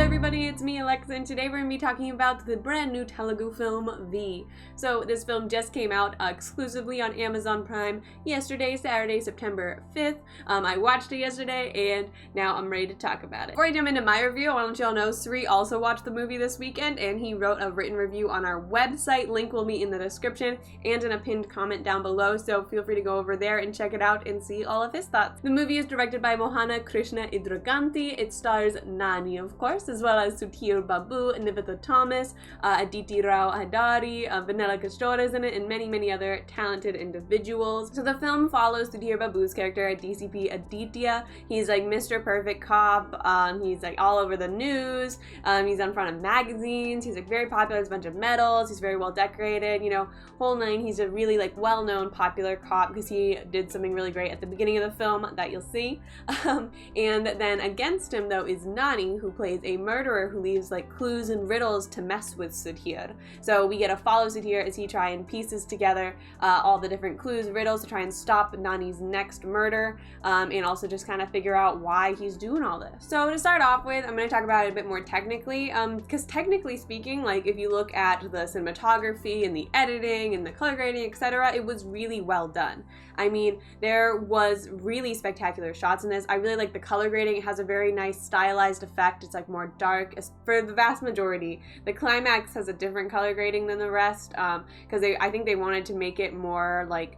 everybody, it's me Alexa, and today we're going to be talking about the brand new Telugu film V. So this film just came out exclusively on Amazon Prime yesterday, Saturday, September 5th. I watched it yesterday and now I'm ready to talk about it. Before I jump into my review, I want y'all know Sri also watched the movie this weekend and he wrote a written review on our website. Link will be in the description and in a pinned comment down below, so feel free to go over there and check it out and see all of his thoughts. The movie is directed by Mohana Krishna Idraganti. It stars Nani, of course, as well as Sudhir Babu, Nivitha Thomas, Aditi Rao Hadari, Vanilla Kishore is in it, and many other talented individuals. So the film follows Sudhir Babu's character, DCP Aditya. He's like Mr. Perfect Cop. He's like all over the news. He's on front of magazines. He's like very popular. Has a bunch of medals. He's very well decorated. You know, whole nine. He's a really like well-known popular cop because he did something really great at the beginning of the film that you'll see. And then against him though is Nani, who plays a murderer who leaves like clues and riddles to mess with Sudhir. So we get to follow Sudhir as he tries and pieces together all the different clues, riddles to try and stop Nani's next murder, and also just kind of figure out why he's doing all this. So to start off with, I'm going to talk about it a bit more technically, because technically speaking, like if you look at the cinematography and the editing and the color grading, etc., it was really well done. I mean, there was really spectacular shots in this. I really like the color grading. It has a very nice stylized effect. It's like more dark for the vast majority. The climax has a different color grading than the rest, because I think they wanted to make it more like,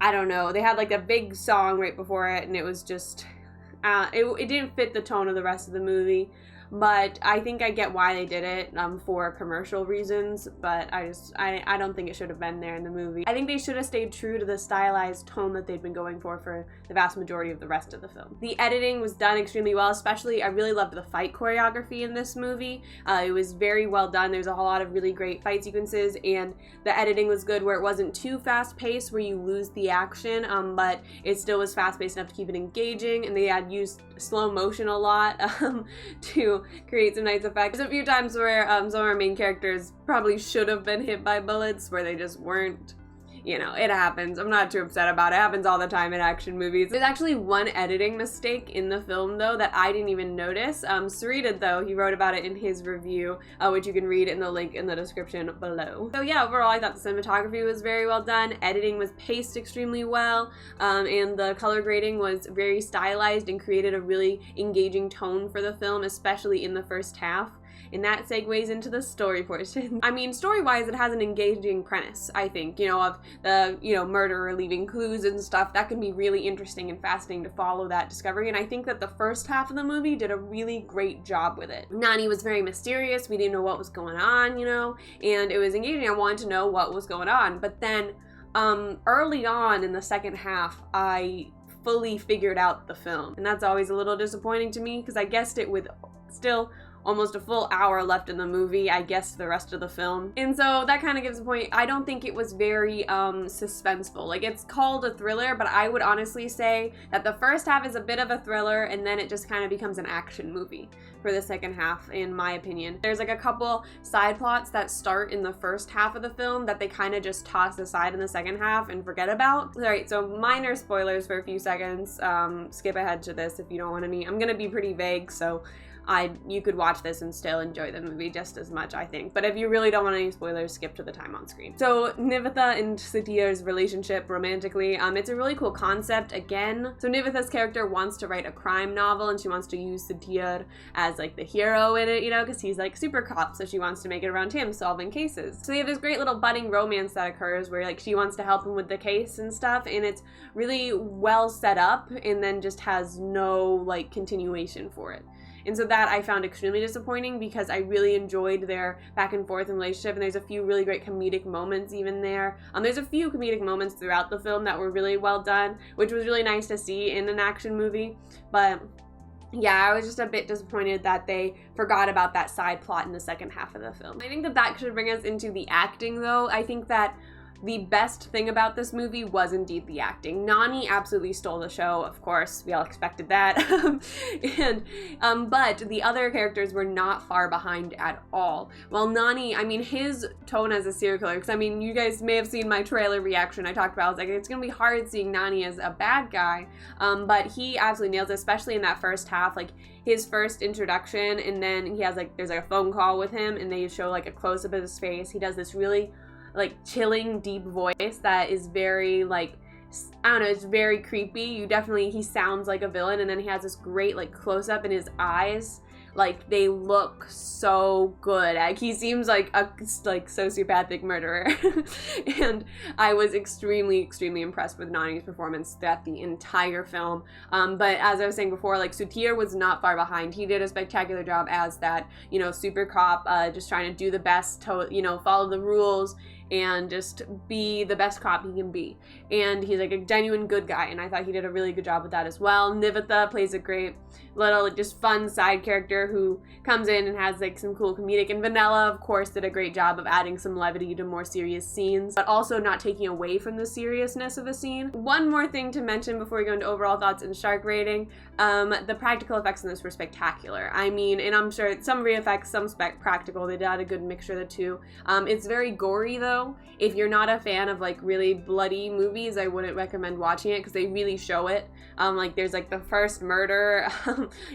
I don't know, they had like a big song right before it and it was just, it didn't fit the tone of the rest of the movie. But I think I get why they did it, for commercial reasons, but I don't think it should have been there in the movie. I think they should have stayed true to the stylized tone that they've been going for the vast majority of the rest of the film. The editing was done extremely well, especially I really loved the fight choreography in this movie. It was very well done. There's a whole lot of really great fight sequences, and the editing was good where it wasn't too fast-paced where you lose the action, but it still was fast-paced enough to keep it engaging, and they had used slow motion a lot to create some nice effects. There's a few times where some of our main characters probably should have been hit by bullets where they just weren't. You know, it happens. I'm not too upset about it. It happens all the time in action movies. There's actually one editing mistake in the film, though, that I didn't even notice. Sri did, though. He wrote about it in his review, which you can read in the link in the description below. So yeah, overall, I thought the cinematography was very well done. Editing was paced extremely well, and the color grading was very stylized and created a really engaging tone for the film, especially in the first half. And that segues into the story portion. I mean, story-wise, it has an engaging premise, I think, you know, of the, murderer leaving clues and stuff. That can be really interesting and fascinating to follow that discovery, and I think that the first half of the movie did a really great job with it. Nani was very mysterious. We didn't know what was going on, and it was engaging. I wanted to know what was going on, but then early on in the second half, I fully figured out the film, and that's always a little disappointing to me because I guessed it with still almost a full hour left in the movie. I guessed the rest of the film. And so that kind of gives a point. I don't think it was very suspenseful. Like, it's called a thriller, but I would honestly say that the first half is a bit of a thriller and then it just kind of becomes an action movie for the second half, in my opinion. There's like a couple side plots that start in the first half of the film that they kind of just toss aside in the second half and forget about. Alright, so minor spoilers for a few seconds. Skip ahead to this if you don't want any. I'm gonna be pretty vague, so you could watch this and still enjoy the movie just as much, I think. But if you really don't want any spoilers, skip to the time on screen. So Nivitha and Sudhir's relationship romantically, it's a really cool concept again. So Nivitha's character wants to write a crime novel and she wants to use Sudhir as like the hero in it, because he's like super cop, so she wants to make it around him solving cases. So they have this great little budding romance that occurs where like she wants to help him with the case and stuff, and it's really well set up and then just has no like continuation for it. And so that I found extremely disappointing because I really enjoyed their back and forth relationship, and there's a few really great comedic moments even there. There's a few comedic moments throughout the film that were really well done, which was really nice to see in an action movie. But yeah, I was just a bit disappointed that they forgot about that side plot in the second half of the film. I think that should bring us into the acting, though. I think that the best thing about this movie was indeed the acting. Nani absolutely stole the show, of course, we all expected that. But the other characters were not far behind at all. While Nani, I mean, his tone as a serial killer, because I mean, you guys may have seen my trailer reaction I talked about, I was like, it's gonna be hard seeing Nani as a bad guy, but he absolutely nails it, especially in that first half, like his first introduction, and then he has like, there's like a phone call with him, and they show like a close-up of his face. He does this really like chilling deep voice that is very like, I don't know, it's very creepy. He sounds like a villain, and then he has this great like close-up in his eyes. Like, they look so good. Like, he seems like a sociopathic murderer. And I was extremely, extremely impressed with Nani's performance throughout the entire film. But as I was saying before, like, Sudhir was not far behind. He did a spectacular job as that, you know, super cop, just trying to do the best to, you know, follow the rules and just be the best cop he can be. And he's like a genuine good guy, and I thought he did a really good job with that as well. Nivetha plays a great little like just fun side character who comes in and has like some cool comedic, and Vanilla of course did a great job of adding some levity to more serious scenes, but also not taking away from the seriousness of a scene. One more thing to mention before we go into overall thoughts and shark rating, the practical effects in this were spectacular. I mean, and I'm sure some VFX, some practical, they did a good mixture of the two. It's very gory though. If you're not a fan of like really bloody movies, I wouldn't recommend watching it because they really show it. Like there's like the first murder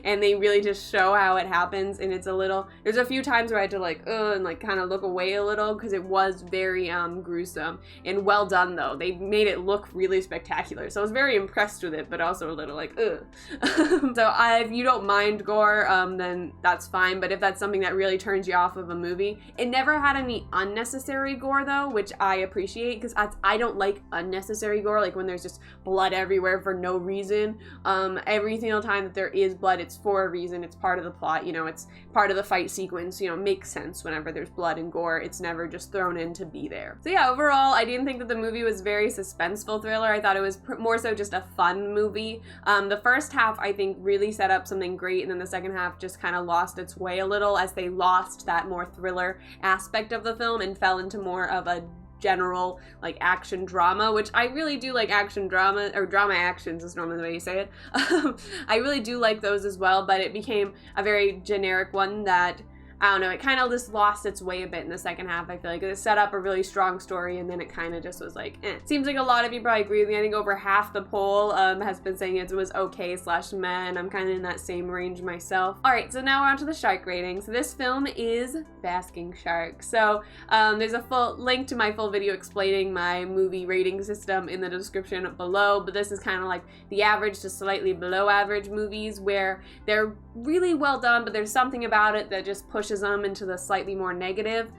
and they really just show how it happens, and it's a little, there's a few times where I had to like and like kind of look away a little because it was very gruesome, and well done though. They made it look really spectacular, so I was very impressed with it, but also a little like So if you don't mind gore, then that's fine, but if that's something that really turns you off of a movie, it never had any unnecessary gore though, which I appreciate, because I don't like unnecessary gore, like when there's just blood everywhere for no reason. Every single time that there is blood, it's for a reason, it's part of the plot, you know, it's part of the fight sequence, you know, makes sense whenever there's blood and gore. It's never just thrown in to be there. So yeah, overall, I didn't think that the movie was very suspenseful thriller. I thought it was more so just a fun movie. The first half, I think, really set up something great, and then the second half just kind of lost its way a little as they lost that more thriller aspect of the film and fell into more of a general like action drama, which I really do like. Action drama, or drama actions is normally the way you say it. I really do like those as well, but it became a very generic one that, I don't know, it kind of just lost its way a bit in the second half. I feel like it set up a really strong story, and then it kind of just was like, eh. Seems like a lot of you probably agree with me. I think over half the poll has been saying it was okay/meh, and I'm kind of in that same range myself. Alright, so now we're on to the shark rating. So this film is Basking Shark. So there's a full link to my full video explaining my movie rating system in the description below, but this is kind of like the average to slightly below average movies where they're really well done, but there's something about it that just pushes them into the slightly more negative,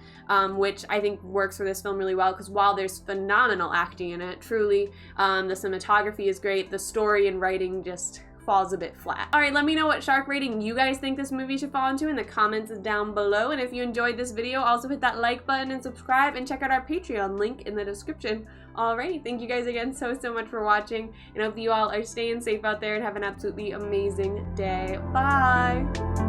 which I think works for this film really well, because while there's phenomenal acting in it, truly, the cinematography is great, the story and writing just falls a bit flat. Alright, let me know what shark rating you guys think this movie should fall into in the comments down below, and if you enjoyed this video, also hit that like button and subscribe, and check out our Patreon link in the description. Alrighty, thank you guys again so much for watching, and I hope you all are staying safe out there and have an absolutely amazing day. Bye!